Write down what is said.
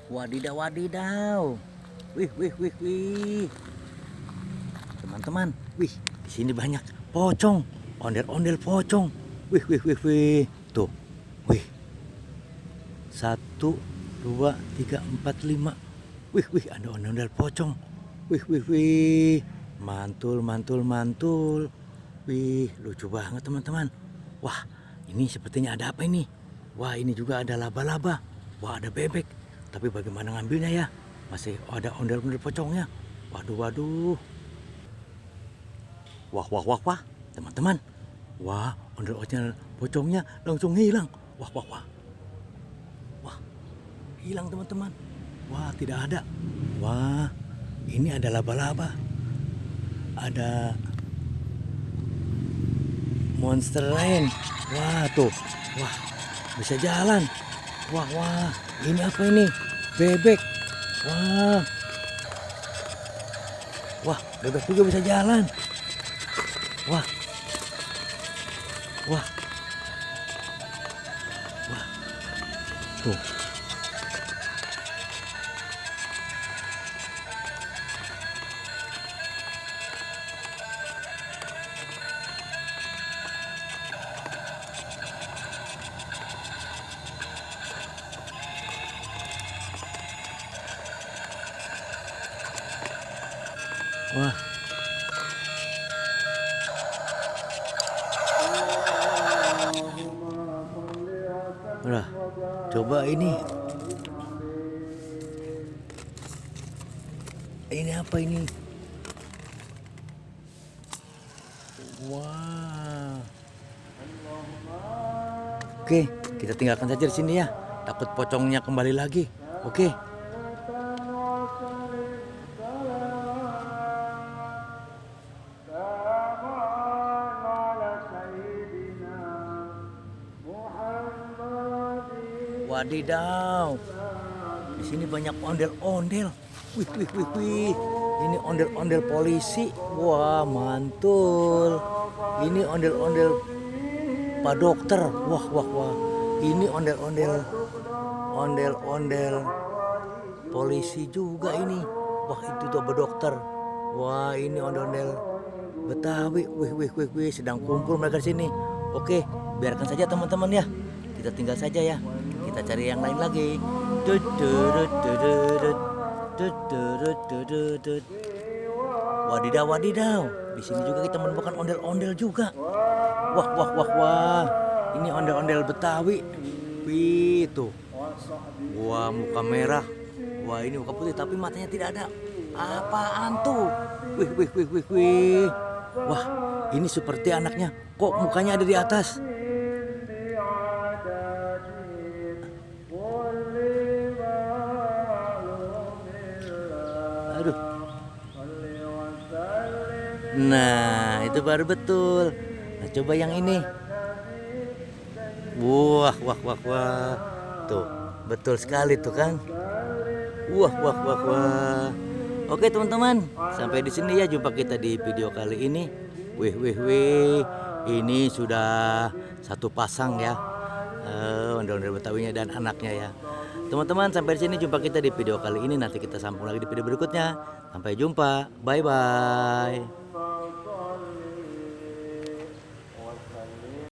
Wadidaw, wadidaw. Wih, wih, wih, wih. Teman-teman, wih, di sini banyak pocong. Ondel-ondel pocong. Wih, wih, wih, wih. Tuh, wih. 1, 2, 3, 4, 5. Wih, wih, ada ondel-ondel pocong. Wih, wih, wih. Mantul, mantul, mantul. Wih, lucu banget teman-teman. Wah, ini sepertinya ada apa ini? Wah, ini juga ada laba-laba. Wah, ada bebek. Tapi bagaimana ngambilnya ya? Masih ada ondel-ondel pocongnya. Waduh, waduh. Wah, wah, wah, wah. Teman-teman. Wah, ondel-ondel pocongnya langsung hilang. Wah, wah, wah. Wah, hilang teman-teman. Wah, tidak ada. Wah, ini ada laba-laba. Ada monster lain. Wah, tuh. Wah, bisa jalan. Wah, wah. Ini apa ini? Bebek. Wah. Wah, bebek juga bisa jalan. Wah. Wah. Wah. Tuh. Wah. Udah, coba ini. Ini apa ini? Wah. Oke, kita tinggalkan saja di sini ya. Takut pocongnya kembali lagi. Oke. Wadidaw. Di sini banyak ondel-ondel. Wih, wih, wih, wih. Ini ondel-ondel polisi. Wah, mantul. Ini ondel-ondel Pak Dokter. Wah, wah, wah. Ini ondel-ondel polisi juga ini. Wah, itu tuh Pak Dokter. Wah, ini ondel-ondel Betawi. Wih, wih, wih, wih. Sedang kumpul mereka di sini. Oke, biarkan saja teman-teman ya. Kita tinggal saja ya. Kita cari yang lain lagi. Wadidaw, wadidaw. Di sini juga kita menemukan ondel-ondel juga. Wah, wah, wah, wah. Ini ondel-ondel Betawi. Wih, tuh. Wah, muka merah. Wah, ini muka putih tapi matanya tidak ada. Apaan tuh? Wih, wih, wih, wih, wih. Wah, ini seperti anaknya. Kok mukanya ada di atas? Aduh. Nah, itu baru betul. Nah, coba yang ini. Wah, wah, wah, wah. Tuh, betul sekali tuh kan. Wah, wah, wah, wah. Oke teman-teman, sampai di sini ya jumpa kita di video kali ini. Wih, wih, wih. Ini sudah satu pasang ya. Ondel-ondel Betawinya dan anaknya ya. Teman-teman, sampai di sini jumpa kita di video kali ini. Nanti kita sambung lagi di video berikutnya. Sampai jumpa. Bye bye.